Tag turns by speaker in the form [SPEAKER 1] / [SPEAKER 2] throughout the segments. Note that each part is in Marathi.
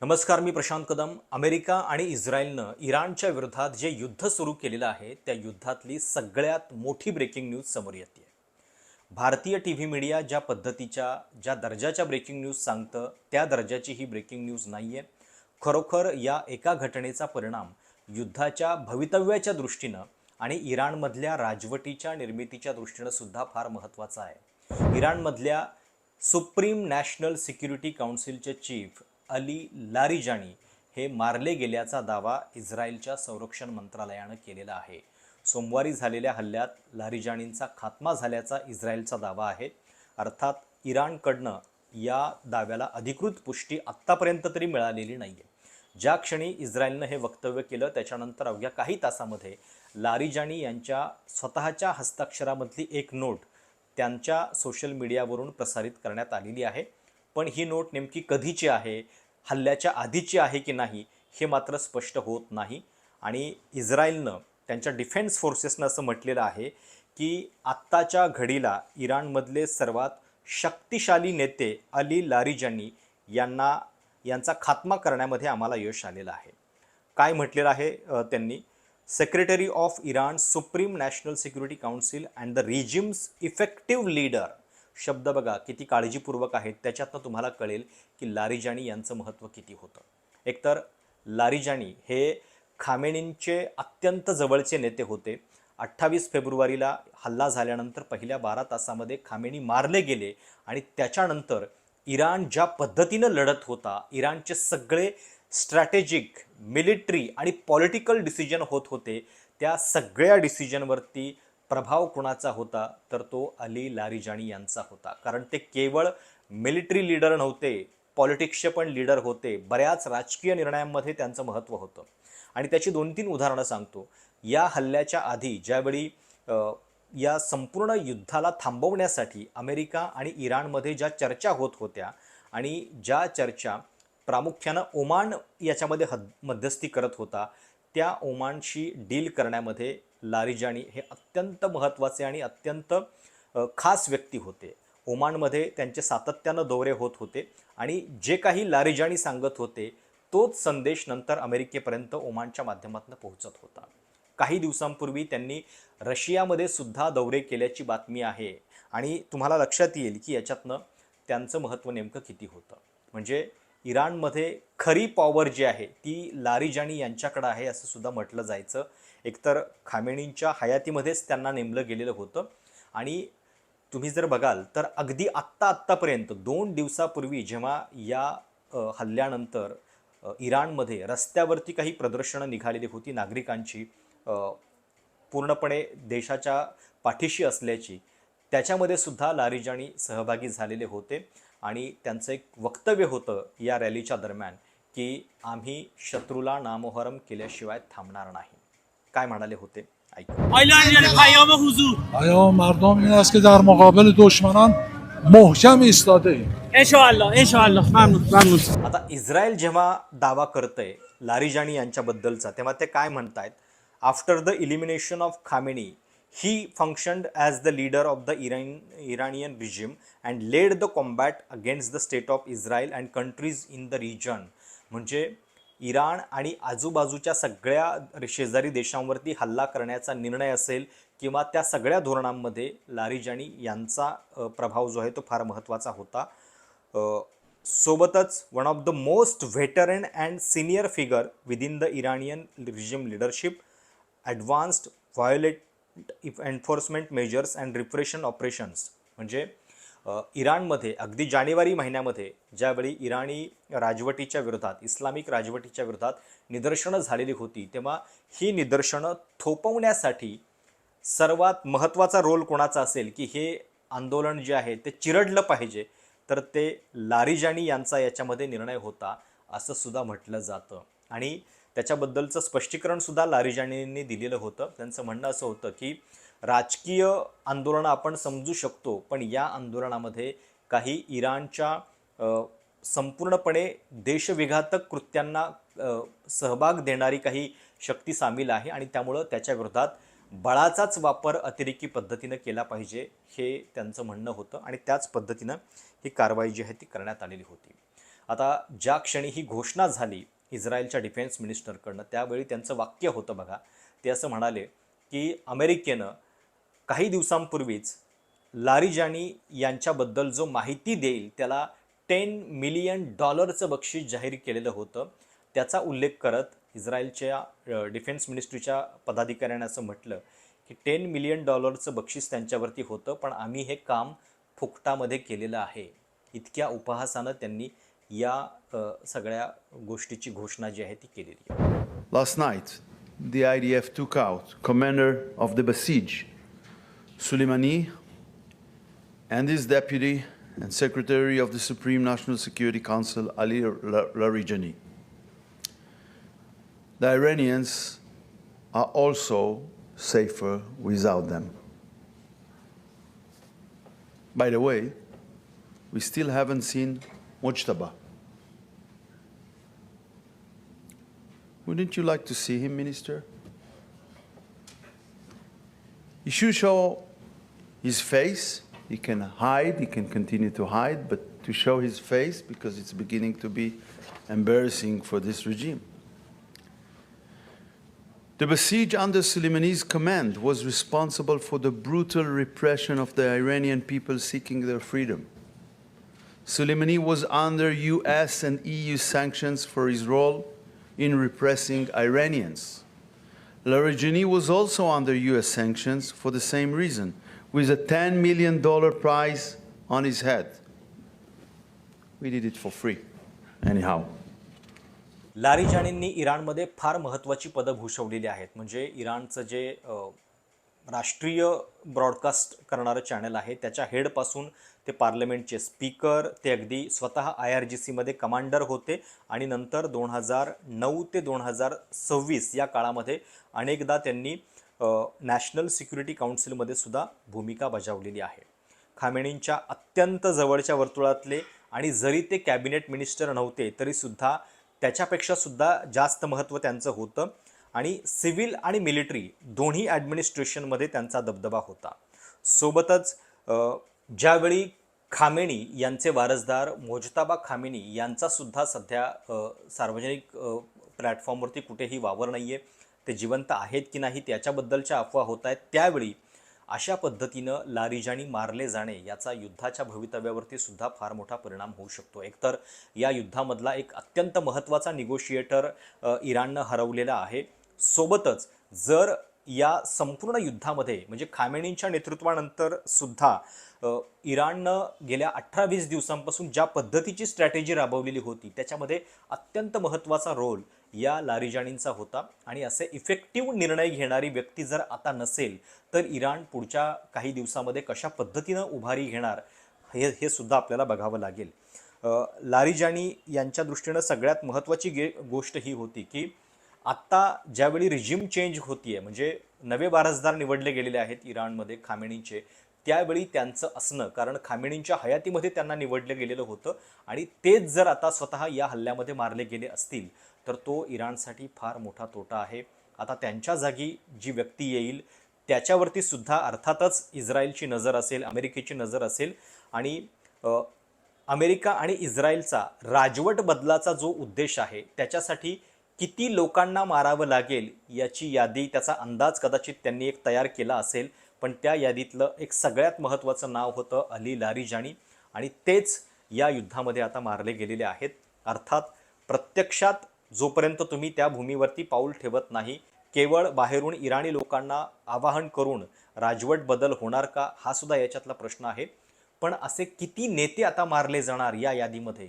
[SPEAKER 1] नमस्कार, मी प्रशांत कदम. अमेरिका आणि इस्रायलनं इराणच्या विरोधात जे युद्ध सुरू केलेलं आहे त्या युद्धातली सगळ्यात मोठी ब्रेकिंग न्यूज समोर येते. भारतीय टी व्ही मीडिया ज्या दर्जाच्या ब्रेकिंग न्यूज सांगतं त्या दर्जाची ही ब्रेकिंग न्यूज नाही आहे. खरोखर या एका घटनेचा परिणाम युद्धाच्या भवितव्याच्या दृष्टीनं आणि इराणमधल्या राजवटीच्या निर्मितीच्या दृष्टीनं सुद्धा फार महत्त्वाचा आहे. इराणमधल्या सुप्रीम नॅशनल सिक्युरिटी काउन्सिलचे चीफ अली लारिजानी हे मारले गेल्याचा दावा इस्रायलच्या संरक्षण मंत्रालयानं केलेला आहे. सोमवारी झालेल्या हल्ल्यात लारिजानींचा खात्मा झाल्याचा इस्रायलचा दावा आहे. अर्थात इराणकडनं या दाव्याला अधिकृत पुष्टी आत्तापर्यंत तरी मिळालेली नाही आहे. ज्या क्षणी इस्रायलनं हे वक्तव्य केलं त्याच्यानंतर अवघ्या काही तासामध्ये लारिजानी यांच्या स्वतःच्या हस्ताक्षरामधली एक नोट त्यांच्या सोशल मीडियावरून प्रसारित करण्यात आलेली आहे. पण ही नोट नेमकी कधीची आहे, हल्ल्याच्या आधीची आहे की नाही हे मात्र स्पष्ट होत नाही. आणि इस्रायलनं त्यांच्या डिफेन्स फोर्सेसनं असं म्हटलेलं आहे की आत्ताच्या घडीला इराणमधले सर्वात शक्तिशाली नेते अली लारिजानी यांचा खात्मा करण्यामध्ये आम्हाला यश आलेलं आहे. काय म्हटलेलं आहे त्यांनी? Secretary of Iran supreme national security council and the regimes effective leader. शब्द बघा किती काळजीपूर्वक आहेत. त्याच्यातनं तुम्हाला कळेल की लारिजानी यांचं महत्त्व किती होतं. एकतर लारिजानी हे खामेनींचे अत्यंत जवळचे नेते होते. 28 फेब्रुवारीला हल्ला झाल्यानंतर पहिल्या 12 तासामध्ये खामेनी मारले गेले आणि त्याच्यानंतर इराण ज्या पद्धतीनं लढत होता, इराणचे सगळे स्ट्रॅटेजिक, मिलिटरी आणि पॉलिटिकल डिसिजन होत होते, त्या सगळ्या डिसिजनवरती प्रभाव कोणाचा होता तर तो अली लारिजानी यांचा होता. कारण ते केवळ मिलिटरी लीडर नव्हते, पॉलिटिक्सचे पण लीडर होते. बऱ्याच राजकीय निर्णयांमध्ये त्यांचं महत्त्व होतं. आणि त्याची 2-3 उदाहरणं सांगतो. या हल्ल्याच्या आधी ज्यावेळी या संपूर्ण युद्धाला थांबवण्यासाठी अमेरिका आणि इराणमध्ये ज्या चर्चा होत होत्या आणि ज्या चर्चा प्रामुख्यानं ओमान याच्यामध्ये मध्यस्थी करत होता, त्या ओमानशी डील करण्यामध्ये लारिजानी हे अत्यंत महत्त्वाचे आणि अत्यंत खास व्यक्ती होते. ओमानमध्ये त्यांचे सातत्यानं दौरे होत होते आणि जे काही लारिजानी सांगत होते तोच संदेश नंतर अमेरिकेपर्यंत ओमानच्या माध्यमातून पोहोचत होता. काही दिवसांपूर्वी त्यांनी रशियामध्ये सुद्धा दौरे केल्याची बातमी आहे आणि तुम्हाला लक्षात येईल की याच्यातनं त्यांचं महत्त्व नेमकं किती होतं. म्हणजे इराणमध्ये खरी पॉवर जी आहे ती लारिजानी यांच्याकडे आहे असं सुद्धा म्हटलं जायचं. एकतर खामेनींच्या हयातीमध्येच त्यांना नेमलं गेलेलं होतं. आणि तुम्ही जर बघाल तर अगदी आत्तापर्यंत 2 दिवसापूर्वी जेव्हा या हल्ल्यानंतर इराणमध्ये रस्त्यावरती काही प्रदर्शनं निघालेली होती नागरिकांची, पूर्णपणे देशाच्या पाठीशी असल्याची, त्याच्यामध्ये सुद्धा लारिजानी सहभागी झालेले होते. आणि त्यांचं एक वक्तव्य होतं या रॅलीच्या दरम्यान की आम्ही शत्रूला नामोहरम केल्याशिवाय थांबणार नाही. काय म्हणाले होते ऐका.
[SPEAKER 2] پیام حضور
[SPEAKER 3] پیام مردم این است که در مقابل دشمنان محکم ایستاده ایم.
[SPEAKER 2] ان شاء الله ممنون.
[SPEAKER 1] आता इस्रायल जेव्हा दावा करतंय लारिजानी यांच्याबद्दलचा तेव्हा ते काय म्हणतायत? After the elimination of Khamenei he functioned as the leader of the Iranian regime and led the combat against the state of Israel and countries in the region. म्हणजे इराण आणि आजूबाजूच्या सगळ्या शेजारी देशांवरती हल्ला करण्याचा निर्णय असेल किंवा त्या सगळ्या धोरणांमध्ये लारिजानी यांचा प्रभाव जो आहे तो फार महत्त्वाचा होता. सोबतच one of the most veteran and senior figure within the Iranian regime leadership, advanced violent enforcement measures and repression operations. म्हणजे इराणमध्ये अगदी जानेवारी महिन्यामध्ये ज्यावेळी इराणी राजवटीच्या विरोधात, इस्लामिक राजवटीच्या विरोधात निदर्शनं झालेली होती, तेव्हा ही निदर्शनं थोपवण्यासाठी सर्वात महत्त्वाचा रोल कोणाचा असेल की हे आंदोलन जे आहे ते चिरडलं पाहिजे, तर ते लारिजानी यांचा याच्यामध्ये निर्णय होता असं सुद्धा म्हटलं जातं. आणि त्याच्याबद्दलचं स्पष्टीकरणसुद्धा लारिजानींनी दिलेलं होतं. त्यांचं म्हणणं असं होतं की राजकीय आंदोलनं आपण समजू शकतो, पण या आंदोलनामध्ये काही इराणच्या संपूर्णपणे देशविघातक कृत्यांना सहभाग देणारी काही शक्ती सामील आहे आणि त्यामुळं त्याच्या विरोधात बळाचाच वापर अतिरेकी पद्धतीनं केला पाहिजे हे त्यांचं म्हणणं होतं आणि त्याच पद्धतीनं ही कारवाई जी आहे ती करण्यात आलेली होती. आता ज्या क्षणी ही घोषणा झाली इस्रायलच्या डिफेन्स मिनिस्टरकडनं, त्यावेळी त्यांचं वाक्य होतं बघा. ते असं म्हणाले की अमेरिकेनं काही दिवसांपूर्वीच लारिजानी यांच्याबद्दल जो माहिती देईल त्याला $10 मिलियन बक्षीस जाहीर केलेलं होतं. त्याचा उल्लेख करत इस्रायलच्या डिफेन्स मिनिस्ट्रीच्या पदाधिकाऱ्याने असं म्हटलं की $10 मिलियन बक्षीस त्यांच्यावरती होतं, पण आम्ही हे काम फुकटामध्ये केलेलं आहे. इतक्या उपहासानं त्यांनी या सगळ्या गोष्टीची घोषणा जी आहे ती केलेली आहे.
[SPEAKER 4] Last night, the IDF took out commander of the Basij, Soleimani, and his deputy and secretary of the Supreme National Security Council, Ali Larijani. The Iranians are also safer without them. By the way, we still haven't seen Mojtaba. Wouldn't you like to see him, Minister? He should show his face. He can hide, he can continue to hide, but to show his face because it's beginning to be embarrassing for this regime. The Basij under Soleimani's command was responsible for the brutal repression of the Iranian people seeking their freedom. Soleimani was under US and EU sanctions for his role in repressing Iranians. Larijani was also under US sanctions for the same reason, with a $10 million prize on his head. We did it for free, anyhow.
[SPEAKER 1] लारिजानींनी इराणमध्ये फार महत्त्वाची पदं भूषवलेली आहेत. म्हणजे इराणचं जे राष्ट्रीय ब्रॉडकास्ट करणारं चॅनल आहे त्याच्या हेडपासून ते पार्लमेंटचे स्पीकर, ते अगदी स्वतः IRGCमध्ये कमांडर होते आणि नंतर 2009 ते 2026 या काळामध्ये अनेकदा त्यांनी नॅशनल सिक्युरिटी काउन्सिलमध्ये सुद्धा भूमिका बजावलेली आहे. खामेनींच्या अत्यंत जवळच्या वर्तुळातले आणि जरी ते कॅबिनेट मिनिस्टर नव्हते तरीसुद्धा त्याच्यापेक्षा सुद्धा जास्त महत्त्व त्यांचं होतं आणि सिव्हिल आणि मिलिटरी दोन्ही ॲडमिनिस्ट्रेशनमध्ये त्यांचा दबदबा होता. सोबतच ज्यावेळी खामेनी यांचे वारसदार मोजताबा खामेनी यांचासुद्धा सध्या सार्वजनिक प्लॅटफॉर्मवरती कुठेही वावर नाही आहे, ते जिवंत आहेत की नाही त्याच्याबद्दलच्या अफवा होत आहेत, त्यावेळी अशा पद्धतीनं लारिजानी मारले जाणे याचा युद्धाच्या भवितव्यावरती सुद्धा फार मोठा परिणाम होऊ शकतो. एकतर या युद्धामधला एक अत्यंत महत्त्वाचा निगोशिएटर इराणनं हरवलेला आहे. सोबतच जर या संपूर्ण युद्धामध्ये म्हणजे खामेनींच्या नेतृत्वानंतर सुद्धा इराणनं गेल्या 18-20 दिवसांपासून ज्या पद्धतीची स्ट्रॅटेजी राबवलेली होती त्याच्यामध्ये अत्यंत महत्त्वाचा रोल या लारिजानींचा होता आणि असे इफेक्टिव्ह निर्णय घेणारी व्यक्ती जर आता नसेल तर इराण पुढच्या काही दिवसामध्ये कशा पद्धतीनं उभारी घेणार हे सुद्धा आपल्याला बघावं लागेल. लारिजानी यांच्या दृष्टीनं सगळ्यात महत्त्वाची गोष्ट ही होती की आत्ता ज्यावेळी रिजिम चेंज होतीये म्हणजे नवे वारसदार निवडले गेलेले आहेत इराणमध्ये खामेनीचे, त्यावेळी त्यांचं असणं, कारण खामेनींच्या हयातीमध्ये त्यांना निवडलं गेलेलं होतं आणि तेच जर आता स्वतः या हल्ल्यामध्ये मारले गेले असतील तर तो इराणसाठी फार मोठा तोटा आहे. आता त्यांच्या जागी जी व्यक्ती येईल त्याच्यावरती सुद्धा अर्थातच इस्रायलची नजर असेल, अमेरिकेची नजर असेल आणि अमेरिका आणि इस्रायलचा राजवट बदलाचा जो उद्देश आहे त्याच्यासाठी किती लोकांना मारावं लागेल याची यादी, त्याचा अंदाज कदाचित त्यांनी एक तयार केला असेल, पण त्या यादीतलं एक सगळ्यात महत्त्वाचं नाव होतं अली लारिजानी आणि तेच या युद्धामध्ये आता मारले गेलेले आहेत. अर्थात प्रत्यक्षात जोपर्यंत तुम्ही त्या भूमीवरती पाऊल ठेवत नाही, केवळ बाहेरून इराणी लोकांना आवाहन करून राजवट बदल होणार का हा सुद्धा याच्यातला प्रश्न आहे. पण असे किती नेते आता मारले जाणार या यादीमध्ये,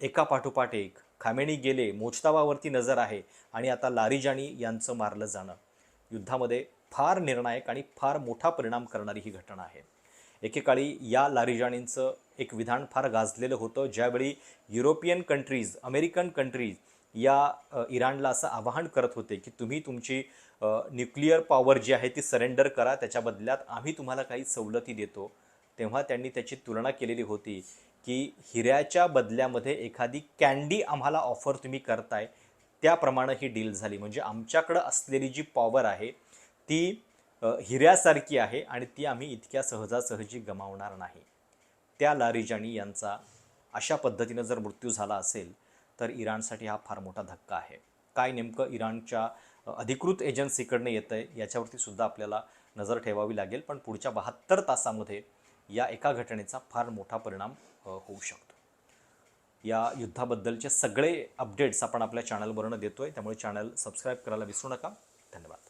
[SPEAKER 1] एका पाठोपाठ एक. खामेनी गेले, मोजताबावरती नजर आहे आणि आता लारिजानी यांचं मारलं जाणं युद्धामध्ये फार निर्णायक आणि फार मोठा परिणाम करणारी ही घटना आहे. एकेकाळी या लारिजानींचं एक विधान फार गाजलेलं होतं, ज्यावेळी युरोपियन कंट्रीज, अमेरिकन कंट्रीज या इराणला असं आवाहन करत होते की तुम्ही तुमची न्यूक्लिअर पॉवर जी आहे ती सरेंडर करा, त्याच्या बदल्यात आम्ही तुम्हाला काही सवलती देतो. तेव्हा त्यांनी त्याची तुलना केलेली होती की हिऱ्याच्या बदल्यामध्ये एखादी कॅन्डी आम्हाला ऑफर तुम्ही करताय त्याप्रमाणे ही डील झाली. म्हणजे आमच्याकडं असलेली जी पॉवर आहे ती हिऱ्यासारखी आहे आणि ती आम्ही इतक्या सहजासहजी गमावणार नाही. त्या लारिजानी यांचा अशा पद्धतीनं जर मृत्यू झाला असेल तर इराणसाठी हा फार मोठा धक्का आहे. काय नेमकं इराणच्या अधिकृत एजन्सीकडनं येतं आहे याच्यावरती सुद्धा आपल्याला नजर ठेवावी लागेल. पण पुढच्या 72 तासामध्ये या एका घटनेचा फार मोठा परिणाम होऊ शकतो. या युद्धाबद्दलचे सगळे अपडेट्स आपण आपल्या चॅनलवरनं देतो आहे, त्यामुळे चॅनल सबस्क्राईब करायला विसरू नका.